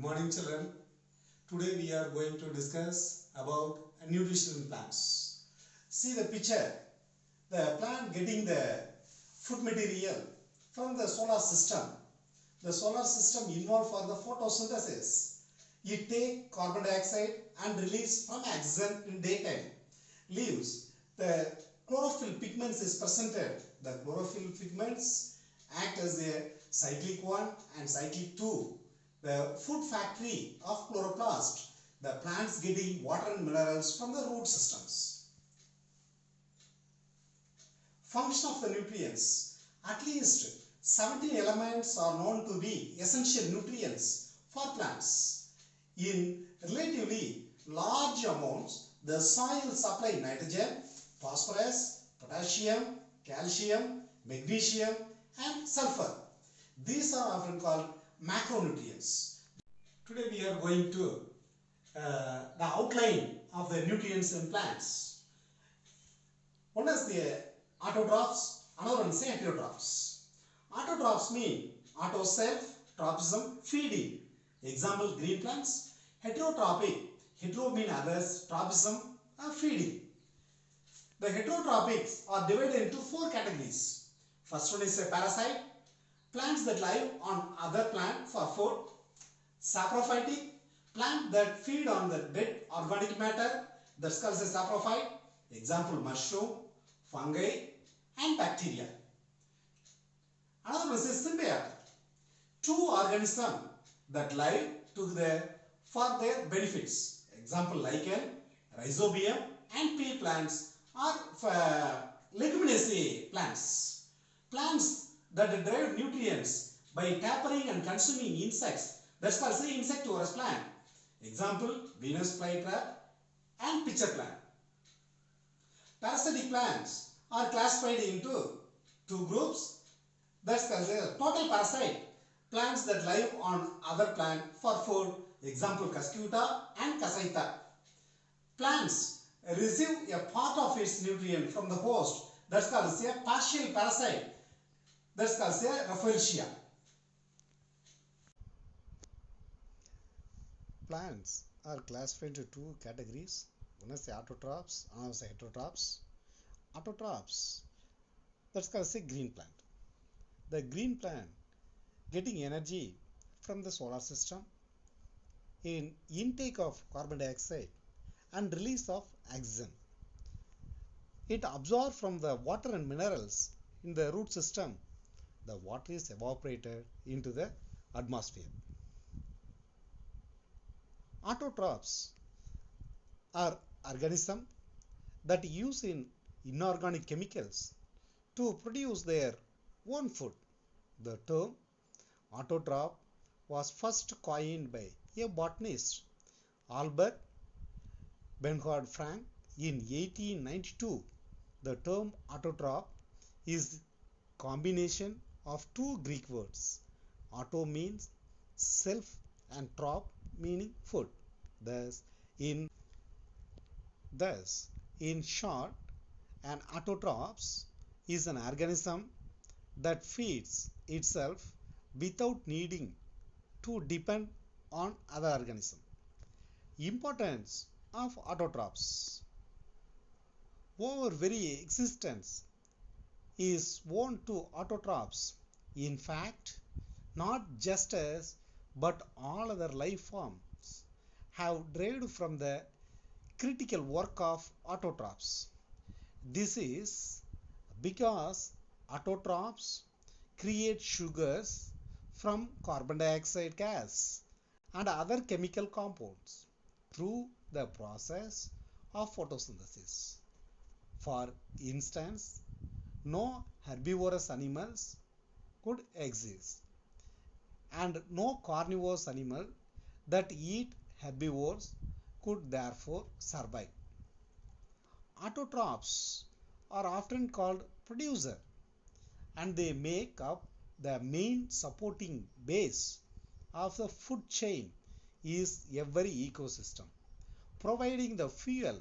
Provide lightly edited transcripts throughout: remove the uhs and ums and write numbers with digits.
morning, children. Today we are going to discuss about nutrition in plants. See the picture. The plant getting the food material from the solar system. The solar system involved for the photosynthesis. It take carbon dioxide and release from oxygen in daytime. Leaves. The chlorophyll pigments is presented. The chlorophyll pigments act as the cyclic 1 and cyclic 2. The food factory of chloroplast. The plants getting water and minerals from the root systems. Function of the nutrients. At least 17 elements are known to be essential nutrients for plants. In relatively large amounts, the soil supply nitrogen, phosphorus, potassium, calcium, magnesium and sulfur. These are often called macronutrients. Today we are going to the outline of the nutrients in plants. One is the autotrophs, another one is the heterotrophs. Autotrophs mean auto self, tropism, feeding. Example, green plants. Heterotrophic, hetero mean others, tropism, feeding. The heterotropics are divided into 4 categories. First one is a parasite, plants that live on other plant for food. Saprophytic, plant that feed on the dead organic matter, that's called as saprophyte. Example, mushroom, fungi and bacteria. Another one is symbiote, 2 organisms that live for their benefits. Example, lichen, rhizobium and pea plants are leguminaceae plants. Plants that derive nutrients by tapping and consuming insects, that's called as insectivorous plant. Example, Venus flytrap and pitcher plant. Parasitic plants are classified into 2 groups, that's called as total parasite, plants that live on other plant for food. Example, Cuscuta and Cassita. Plants receive a part of its nutrient from the host, that's called as a partial parasite, that's called as a Rafflesia. Plants are classified into 2 categories. One is the autotrophs, another is the heterotrophs. Autotrophs, that's called as a green plant. The green plant getting energy from the solar system in intake of carbon dioxide and release of oxygen. It absorbs from the water and minerals in the root system. The water is evaporated into the atmosphere. Autotrophs are organisms that use inorganic chemicals to produce their own food. The term autotroph was first coined by a botanist, Albert Bernhard Frank, in 1892. The term autotroph is combination of 2 Greek words. Auto means self and trop meaning food. Thus, in short, an autotrophs is an organism that feeds itself without needing to depend on other organisms. Importance of autotrophs. Our very existence is owing to autotrophs. In fact, not just us, but all other life forms have derived from the critical work of autotrophs. This is because autotrophs create sugars from carbon dioxide gas and other chemical compounds through the process of photosynthesis. For instance, no herbivorous animals could exist and no carnivorous animal that eat herbivores could therefore survive. Autotrophs are often called producer and they make up the main supporting base of the food chain is every ecosystem, providing the fuel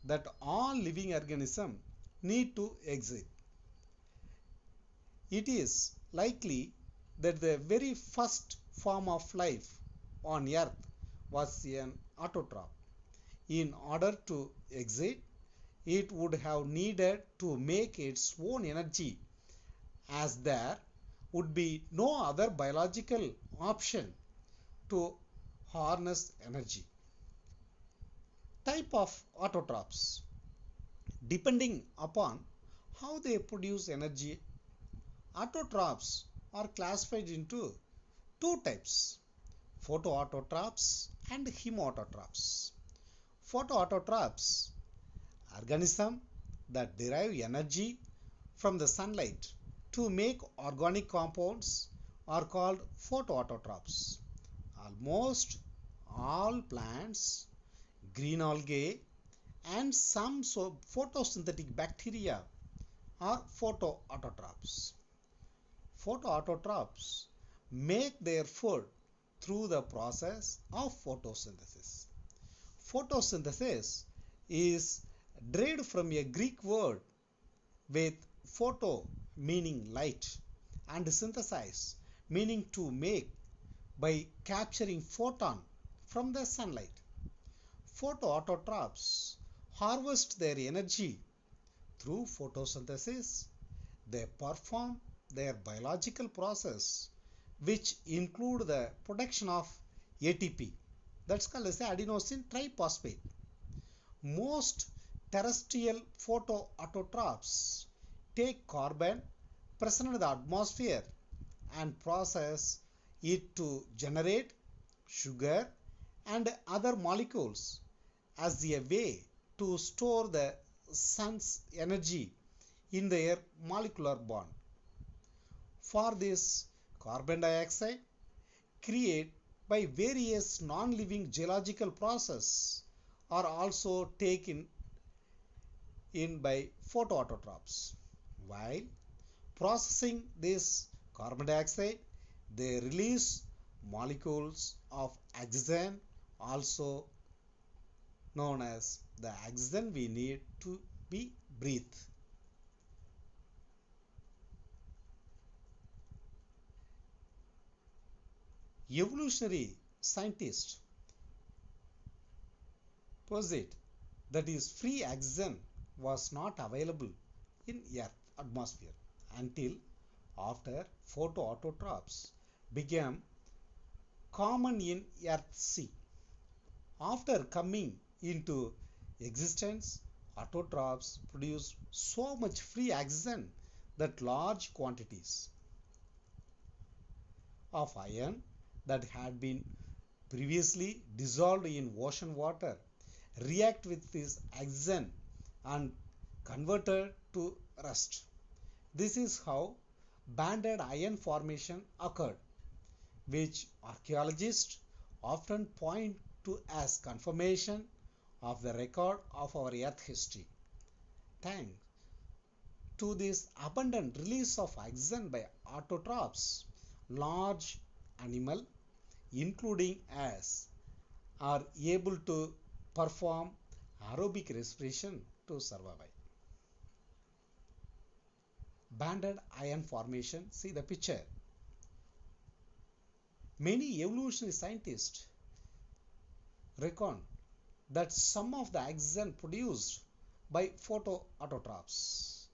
that all living organisms need to exist. It is likely that the very first form of life on Earth was an autotroph. In order to exist, it would have needed to make its own energy, as there would be no other biological option to harness energy. Type of autotrophs. Depending upon how they produce energy, autotrophs are classified into two types: photoautotrophs and chemoautotrophs. Photoautotrophs, organisms that derive energy from the sunlight to make organic compounds, are called photoautotrophs. Almost all plants, green algae, and some photosynthetic bacteria are photoautotrophs. Photoautotrophs make their food through the process of photosynthesis. Photosynthesis is derived from a Greek word with photo meaning light and synthesize meaning to make by capturing photon from the sunlight. Photoautotrophs harvest their energy through photosynthesis. They perform their biological process, which include the production of ATP, that's called as adenosine triphosphate. Most terrestrial photoautotrophs take carbon present in the atmosphere and process it to generate sugar and other molecules as a way to store the sun's energy in their molecular bond. For this, carbon dioxide created by various non-living geological processes are also taken in by photoautotrophs. While processing this carbon dioxide, they release molecules of oxygen, also known as the oxygen we need to be breathe. Evolutionary scientists posit that is free oxygen was not available in Earth atmosphere until after photoautotrophs became common in Earth's sea. After coming into existence, autotrophs produced so much free oxygen that large quantities of iron that had been previously dissolved in ocean water react with this oxygen and converted to rust. This is how banded iron formation occurred, which archaeologists often point to as confirmation of the record of our Earth history. Thanks to this abundant release of oxygen by autotrophs, large animals, including us, are able to perform aerobic respiration to survive. Banded iron formation, see the picture. Many evolutionary scientists reckon that some of the oxygen produced by photoautotrophs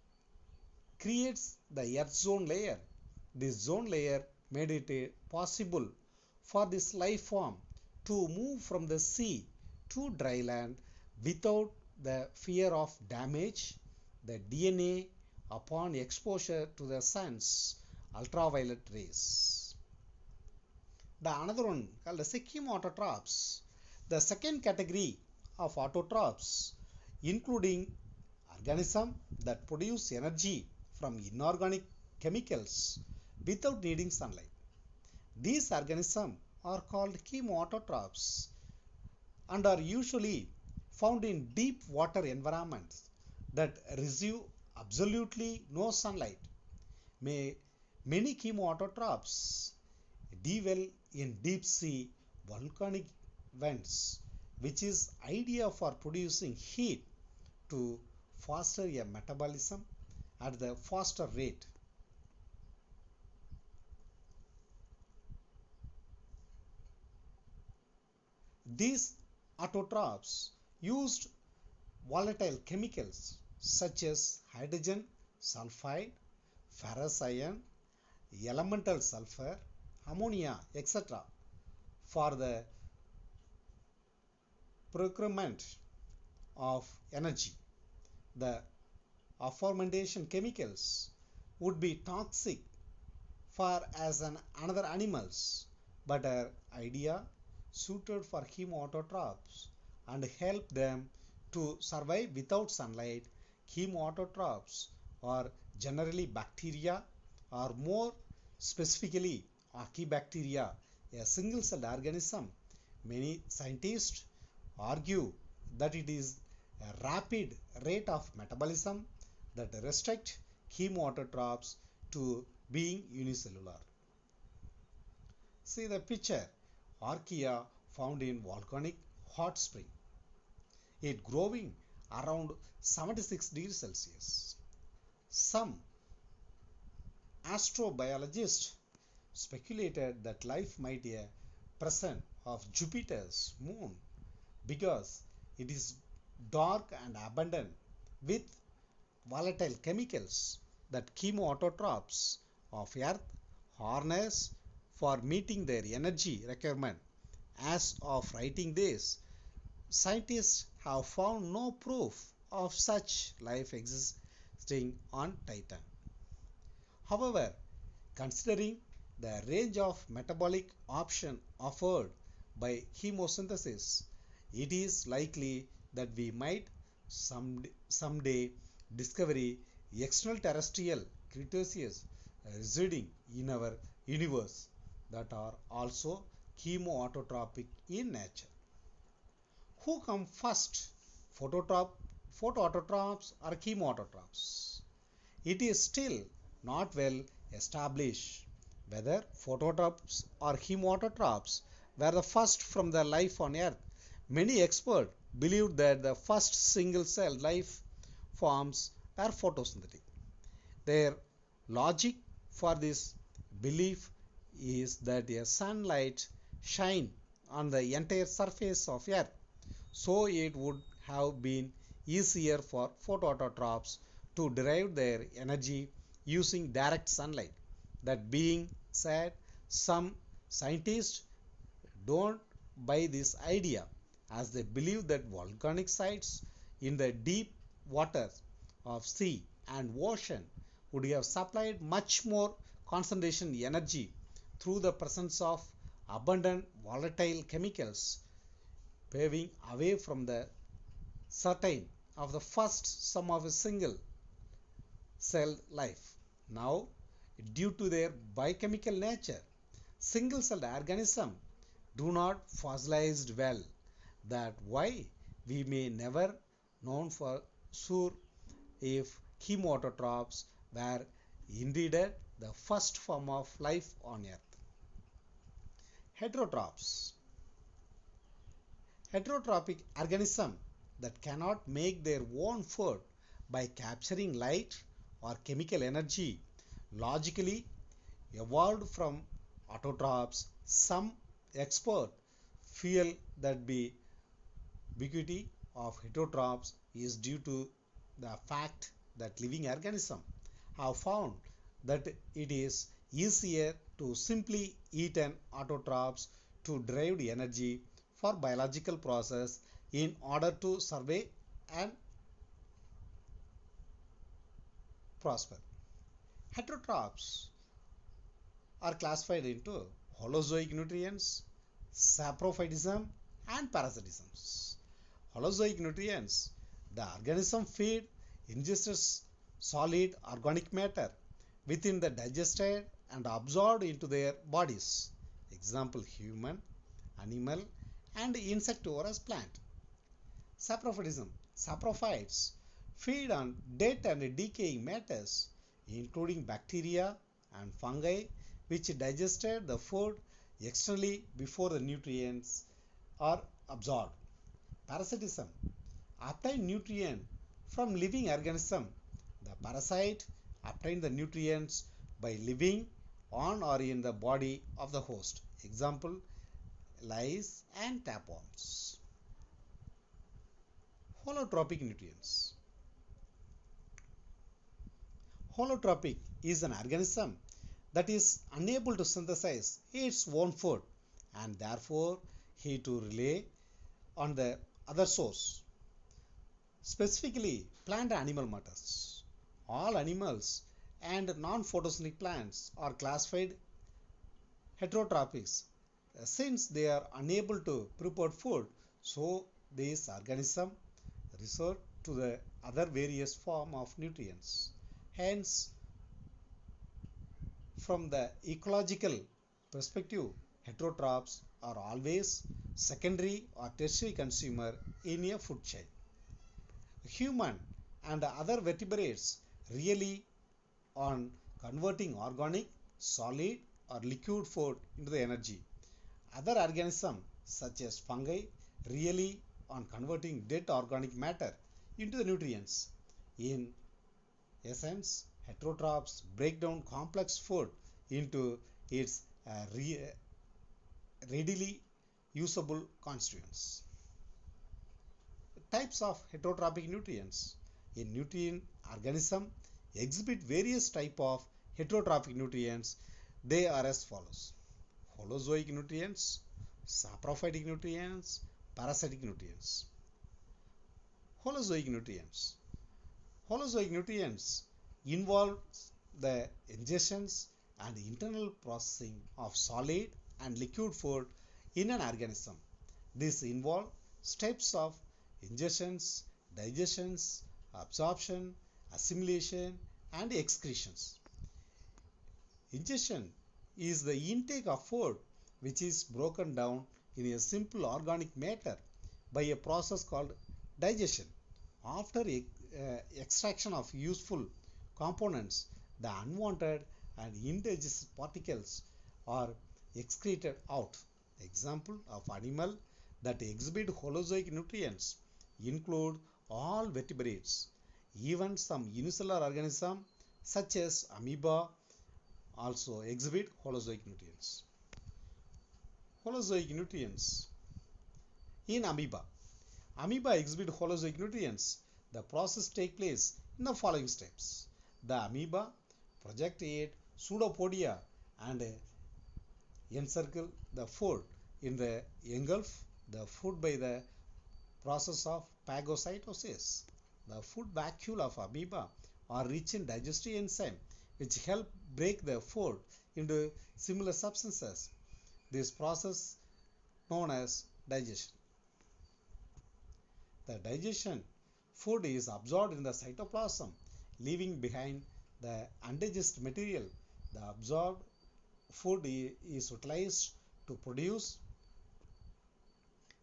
creates the earth zone layer. This zone layer made it possible for this life form to move from the sea to dry land without the fear of damage the DNA upon exposure to the sun's ultraviolet rays. The another one called the chemoautotrophs. The second category of autotrophs, including organisms that produce energy from inorganic chemicals without needing sunlight. These organisms are called chemoautotrophs and are usually found in deep water environments that receive absolutely no sunlight. Many chemoautotrophs dwell in deep sea volcanic vents, which is ideal for producing heat to foster a metabolism at the faster rate. These autotrophs used volatile chemicals such as hydrogen sulfide, ferrous iron, elemental sulfur, ammonia, etc. for the procurement of energy. The aforementioned chemicals would be toxic for as an another animals, but are idea suited for chemoautotrophs and help them to survive without sunlight. Chemoautotrophs are generally bacteria or more specifically archaebacteria, a single-celled organism. Many scientists argue that it is a rapid rate of metabolism that restrict chemoautotrophs to being unicellular. See the picture. Archaea found in volcanic hot spring. It growing around 76 degrees Celsius. Some astrobiologists speculated that life might be a present of Jupiter's moon because it is dark and abundant with volatile chemicals that chemoautotrophs of Earth harness for meeting their energy requirement. As of writing this, scientists have found no proof of such life existing on Titan. However, considering the range of metabolic options offered by chemosynthesis, it is likely that we might someday discover extraterrestrial creatures residing in our universe that are also chemoautotropic in nature. Who come first, photoautotrophs or chemoautotrophs? It is still not well established whether phototrophs or chemoautotrophs were the first from the life on Earth. Many experts believe that the first single-cell life forms were photosynthetic. Their logic for this belief is that a sunlight shine on the entire surface of Earth, so it would have been easier for photoautotrophs to derive their energy using direct sunlight. That being said, some scientists don't buy this idea as they believe that volcanic sites in the deep waters of sea and ocean would have supplied much more concentration energy through the presence of abundant volatile chemicals, paving away from the certain of the first sum of a single cell life. Now, due to their biochemical nature, single-celled organisms do not fossilize well. That why we may never know for sure if chemoautotrophs were indeed the first form of life on Earth. Heterotrophs. Heterotrophic organisms that cannot make their own food by capturing light or chemical energy logically evolved from autotrophs. Some experts feel that the ubiquity of heterotrophs is due to the fact that living organisms have found that it is easier to simply eat an autotrophs to derive energy for biological process in order to survive and prosper. Heterotrophs are classified into holozoic nutrients, saprophytism, and parasitism. Holozoic nutrients, the organism feed ingests solid organic matter within the digested and absorbed into their bodies. Example, human, animal, and insectivorous plant. Saprophytism. Saprophytes feed on dead and decaying matters, including bacteria and fungi, which digested the food externally before the nutrients are absorbed. Parasitism. Obtain nutrient from living organism. The parasite obtain the nutrients by living on or in the body of the host. Example, lice and tapeworms. Holotropic nutrients. Holotropic is an organism that is unable to synthesize its own food and therefore he to rely on the other source, specifically plant and animal matters. All animals and non-photosynthetic plants are classified heterotropics since they are unable to prepare food, so these organisms resort to the other various form of nutrients. Hence, from the ecological perspective, heterotrophs are always secondary or tertiary consumer in a food chain. Human and other vertebrates really on converting organic, solid or liquid food into the energy. Other organisms such as fungi really on converting dead organic matter into the nutrients. In essence, heterotrophs break down complex food into its readily usable constituents. Types of heterotrophic nutrients. A nutrient organism exhibit various type of heterotrophic nutrients. They are as follows: holozoic nutrients, saprophytic nutrients, parasitic nutrients. Holozoic nutrients. Holozoic nutrients involve the ingestions and internal processing of solid and liquid food in an organism. This involve steps of ingestions, digestions, absorption, assimilation, and excretions. Ingestion is the intake of food which is broken down in a simple organic matter by a process called digestion. After extraction of useful components, the unwanted and indigested particles are excreted out. Example of animal that exhibit holozoic nutrients include all vertebrates. Even some unicellular organisms such as amoeba also exhibit holozoic nutrients. Holozoic nutrients in amoeba. Amoeba exhibit holozoic nutrients. The process takes place in the following steps. The amoeba project its pseudopodia and encircle the food in the engulf the food by the process of phagocytosis. The food vacuole of amoeba are rich in digestive enzyme which help break the food into similar substances. This process known as digestion. The digestion food is absorbed in the cytoplasm, leaving behind the undigested material. The absorbed food is utilized to produce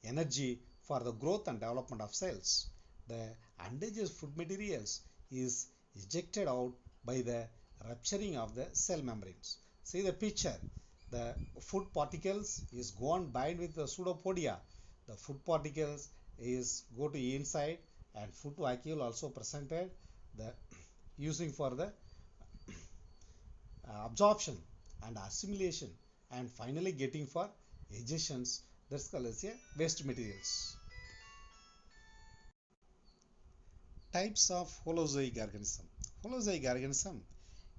energy for the growth and development of cells. The undigested food materials is ejected out by the rupturing of the cell membranes. See the picture. The food particles is go and bind with the pseudopodia. The food particles is go to inside and food vacuole also presented the using for the absorption and assimilation and finally getting for egestions. That's called as a waste materials. Types of holozoic organism. Holozoic organism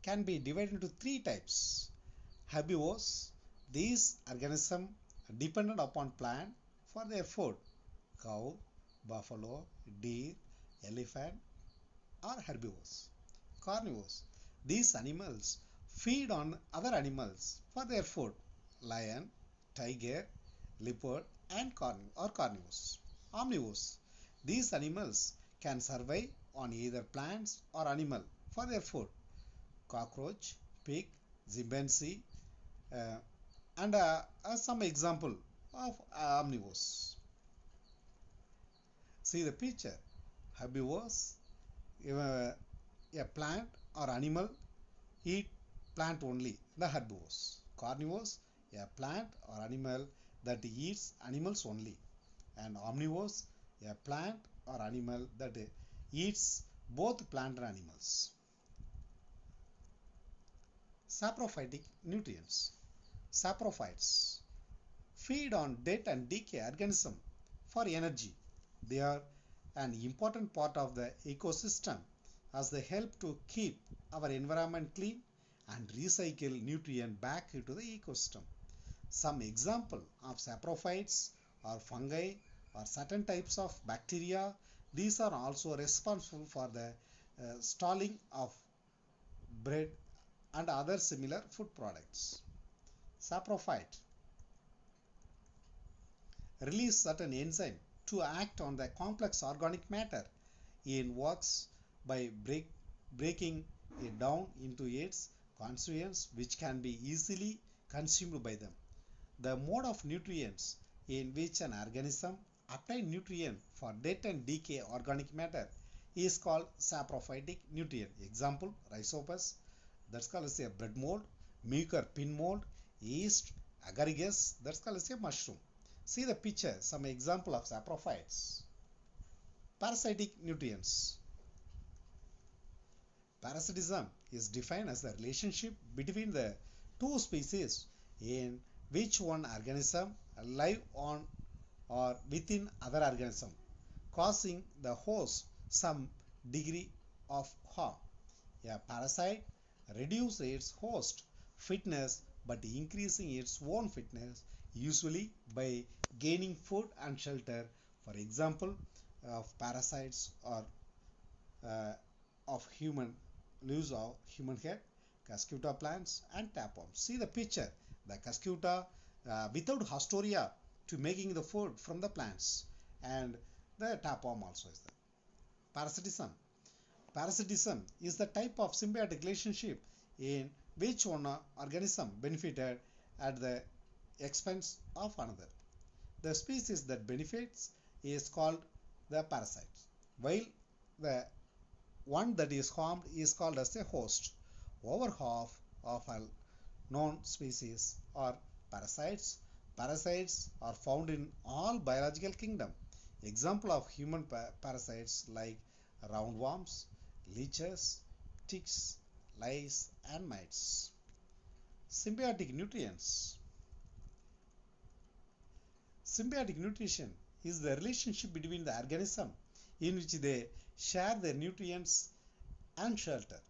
can be divided into three types. Herbivores. These organisms are dependent upon plant for their food. Cow, buffalo, deer, elephant are herbivores. Carnivores. These animals feed on other animals for their food. Lion, tiger, leopard and carnivores. Omnivores. These animals can survive on either plants or animal for their food. Cockroach, pig, chimpanzee and some example of omnivores. See the picture. Herbivores, a plant or animal eat plant only, the herbivores. Carnivores, a plant or animal that eats animals only. And omnivores, a plant or animal that eats both plant and animals. Saprophytic nutrients. Saprophytes feed on dead and decay organisms for energy. They are an important part of the ecosystem as they help to keep our environment clean and recycle nutrient back into the ecosystem. Some example of saprophytes or fungi or certain types of bacteria. These are also responsible for the stalling of bread and other similar food products. Saprophyte release certain enzyme to act on the complex organic matter. It works by breaking it down into its constituents which can be easily consumed by them. The mode of nutrients in which an organism obtains nutrient for dead and decay organic matter is called saprophytic nutrient. Example, rhizopus, that's called as a bread mold, mucor pin mold, yeast, agaricus, that's called as a mushroom. See the picture, some example of saprophytes. Parasitic nutrients. Parasitism is defined as the relationship between the two species in which one organism live on or within other organism, causing the host some degree of harm. A parasite reduces its host fitness but increasing its own fitness, usually by gaining food and shelter. For example, of parasites or of human leaves of human head, cuscuta plants and tapeworms. See the picture, the cuscuta without Haustoria to making the food from the plants, and the tapeworm also is there. Parasitism. Parasitism is the type of symbiotic relationship in which one organism benefited at the expense of another. The species that benefits is called the parasite, while the one that is harmed is called as a host. Over half of all known species are parasites. Parasites are found in all biological kingdom. Example of human parasites like roundworms, leeches, ticks, lice and mites. Symbiotic nutrients. Symbiotic nutrition is the relationship between the organism in which they share their nutrients and shelter.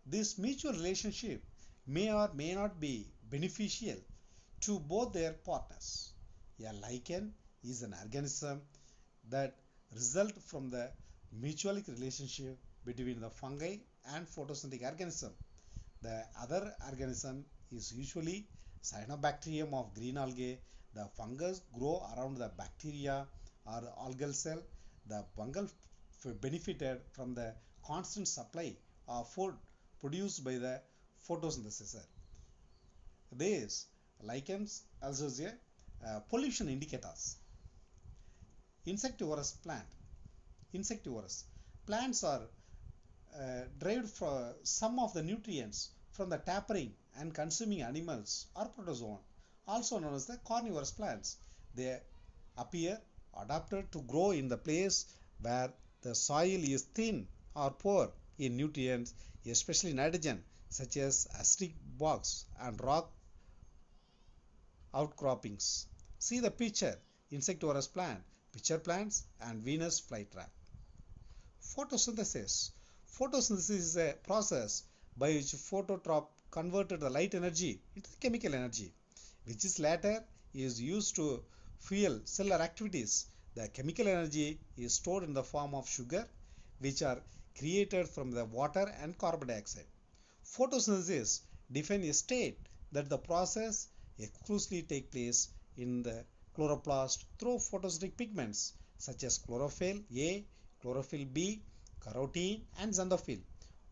This mutual relationship may or may not be beneficial to both their partners. A lichen is an organism that results from the mutualistic relationship between the fungi and photosynthetic organism. The other organism is usually cyanobacterium of green algae. The fungus grow around the bacteria or algal cell. The fungal benefited from the constant supply of food produced by the photosynthesizer. These lichens also say pollution indicators. Insectivorous plant. Insectivorous plants are derived from some of the nutrients from the tapering and consuming animals or protozoan, also known as the carnivorous plants. They appear adapted to grow in the place where the soil is thin or poor in nutrients, especially nitrogen, such as acidic bogs and rock outcroppings. See the picture, insectivorous plant, pitcher plants and Venus flytrap. Photosynthesis. Photosynthesis is a process by which phototroph converted the light energy into chemical energy, which is later is used to fuel cellular activities. The chemical energy is stored in the form of sugar, which are created from the water and carbon dioxide. Photosynthesis defines a state that the process exclusively takes place in the chloroplast through photosynthetic pigments such as chlorophyll A, chlorophyll B, carotene and xanthophyll.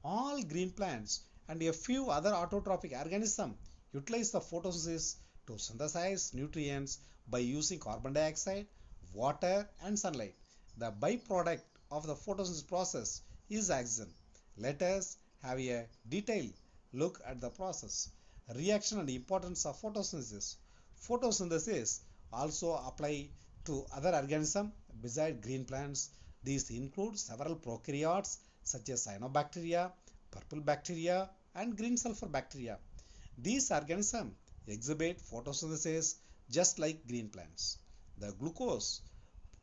All green plants and a few other autotrophic organisms utilize the photosynthesis to synthesize nutrients by using carbon dioxide, water and sunlight. The byproduct of the photosynthesis process is oxygen. Let us have a detailed look at the process. Reaction and importance of photosynthesis. Photosynthesis also apply to other organisms besides green plants. These include several prokaryotes such as cyanobacteria, purple bacteria and green sulfur bacteria. These organisms exhibit photosynthesis just like green plants. The glucose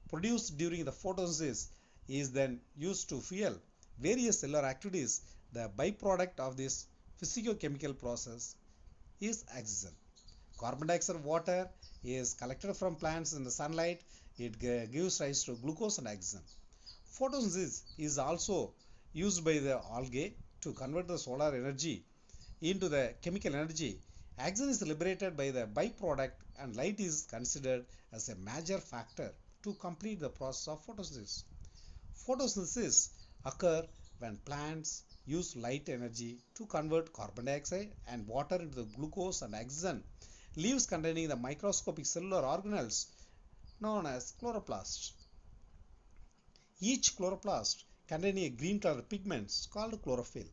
produced during the photosynthesis is then used to fuel various cellular activities. The byproduct of this physicochemical process is oxygen. Carbon dioxide water is collected from plants in the sunlight. It gives rise to glucose and oxygen. Photosynthesis is also used by the algae to convert the solar energy into the chemical energy. Oxygen is liberated by the byproduct and light is considered as a major factor to complete the process of photosynthesis. Photosynthesis occurs when plants use light energy to convert carbon dioxide and water into the glucose and oxygen. Leaves containing the microscopic cellular organelles known as chloroplasts. Each chloroplast containing a green color pigment is called chlorophyll.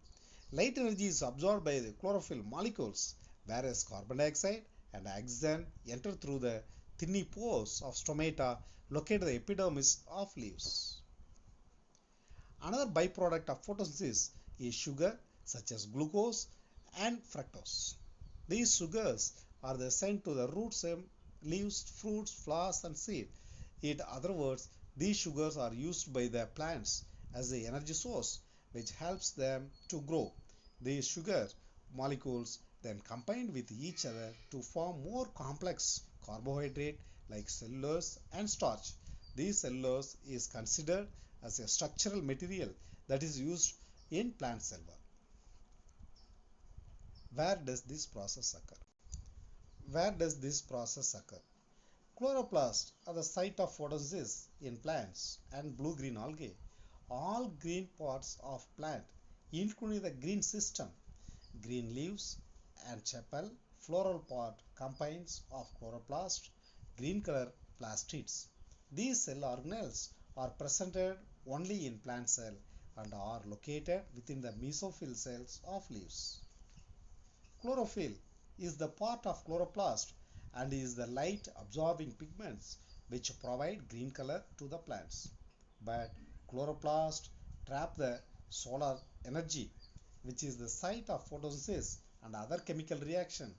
Light energy is absorbed by the chlorophyll molecules, whereas carbon dioxide and oxygen enter through the tiny pores of stomata located in the epidermis of leaves. Another byproduct of photosynthesis is sugar such as glucose and fructose. These sugars are sent to the roots, leaves, fruits, flowers and seed. In other words, these sugars are used by the plants as the energy source which helps them to grow. These sugar molecules then combine with each other to form more complex carbohydrate like cellulose and starch. This cellulose is considered as a structural material that is used in plant cell wall. Where does this process occur? Where does this process occur? Chloroplasts are the site of photosynthesis in plants and blue-green algae. All green parts of plant, including the green system, green leaves and sepal, floral part combines of chloroplast, green color plastids. These cell organelles are presented only in plant cell and are located within the mesophyll cells of leaves. Chlorophyll is the part of chloroplast and is the light absorbing pigments which provide green color to the plants. But chloroplast trap the solar energy which is the site of photosynthesis and other chemical reaction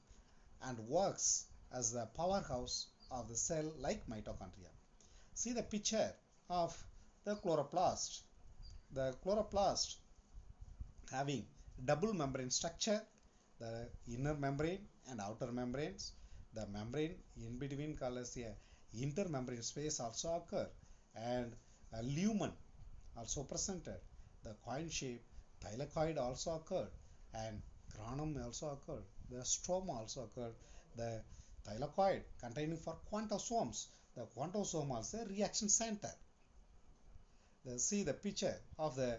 and works as the powerhouse of the cell like mitochondria. See the picture of the chloroplast. The chloroplast having double membrane structure, the inner membrane and outer membranes. The membrane in between called as a intermembrane space also occur and a lumen also presented. The coin shape thylakoid also occurred and granum also occurred. The stroma also occurred. The thylakoid containing for quantosomes. The quantosome also a reaction center. See the picture of the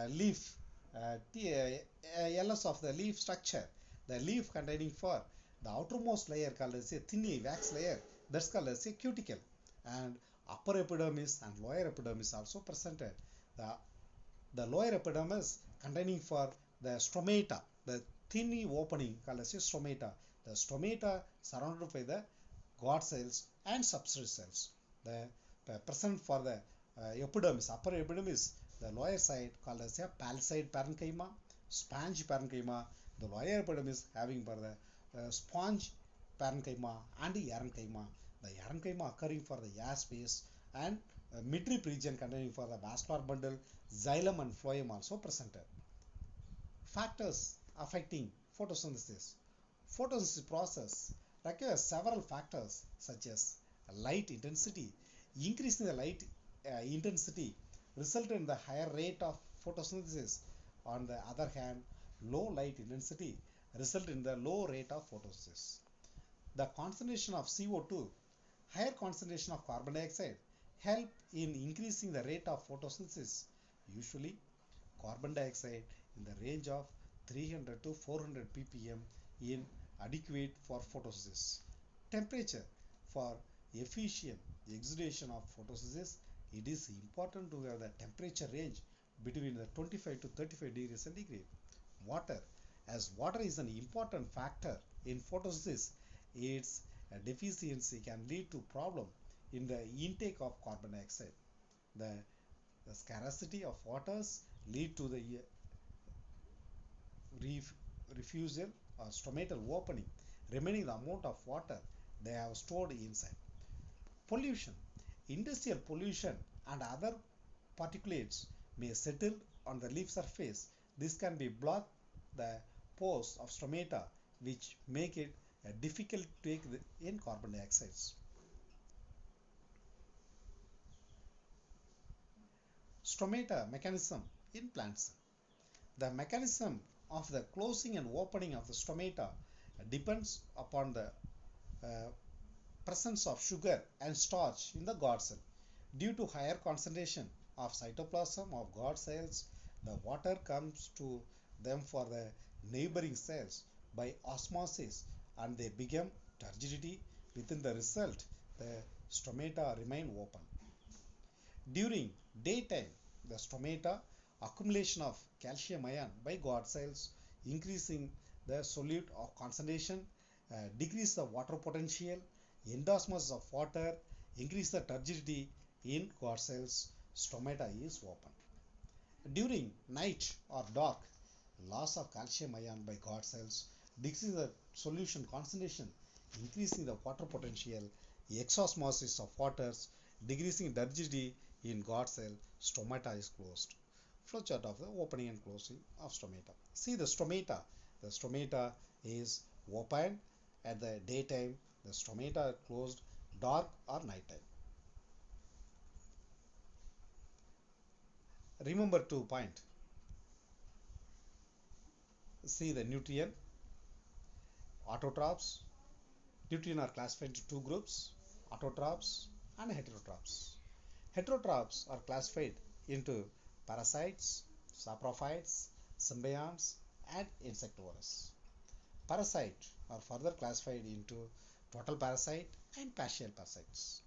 leaf, LS of the leaf structure. The leaf containing for the outermost layer called as a thinly wax layer, that's called as a cuticle, and upper epidermis and lower epidermis also presented. The lower epidermis containing for the stomata, the thin opening called as a stomata. The stomata surrounded by the guard cells and substrate cells. The present for the epidermis, upper epidermis, the lower side called as a palisade parenchyma, sponge parenchyma. The lower epidermis having for the sponge parenchyma and erenchyma. The erenchyma occurring for the air space and midrib region containing for the vascular bundle, xylem and phloem also presented. Factors affecting photosynthesis. Photosynthesis process requires several factors such as light intensity. Increasing the light intensity result in the higher rate of photosynthesis. On the other hand, low light intensity result in the low rate of photosynthesis. The concentration of CO2, higher concentration of carbon dioxide help in increasing the rate of photosynthesis. Usually, carbon dioxide in the range of 300 to 400 ppm in adequate for photosynthesis. Temperature for efficient exudation of photosynthesis, it is important to have the temperature range between the 25 to 35 degrees centigrade. Water, as water is an important factor in photosynthesis, its deficiency can lead to problem in the intake of carbon dioxide. The scarcity of waters lead to the refusal or stomatal opening, remaining the amount of water they have stored inside. Pollution. Industrial pollution and other particulates may settle on the leaf surface. This can be block the pores of stomata, which make it difficult to take in carbon dioxide. Stomata mechanism in plants. The mechanism of the closing and opening of the stomata depends upon the uh, presence of sugar and starch in the guard cell. Due to higher concentration of cytoplasm of guard cells, the water comes to them for the neighboring cells by osmosis and they become turgidity. Within the result, the stomata remain open. During daytime, the stomata accumulation of calcium ion by guard cells, increasing the solute of concentration, decrease the water potential, endosmosis of water, increase the turgidity in guard cells, stomata is open. During night or dark, loss of calcium ion by guard cells, decrease the solution concentration, increasing the water potential, exosmosis of waters, decreasing turgidity in guard cell, stomata is closed. Flowchart of the opening and closing of stomata. See the stomata. The stomata is open at the daytime. The stomata are closed dark or nighttime. Remember to point. See the nutrient, autotrophs. Nutrient are classified into two groups, autotrophs and heterotrophs. Heterotrophs are classified into parasites, saprophytes, symbionts, and insectivorous. Parasites are further classified into total parasite and partial parasites.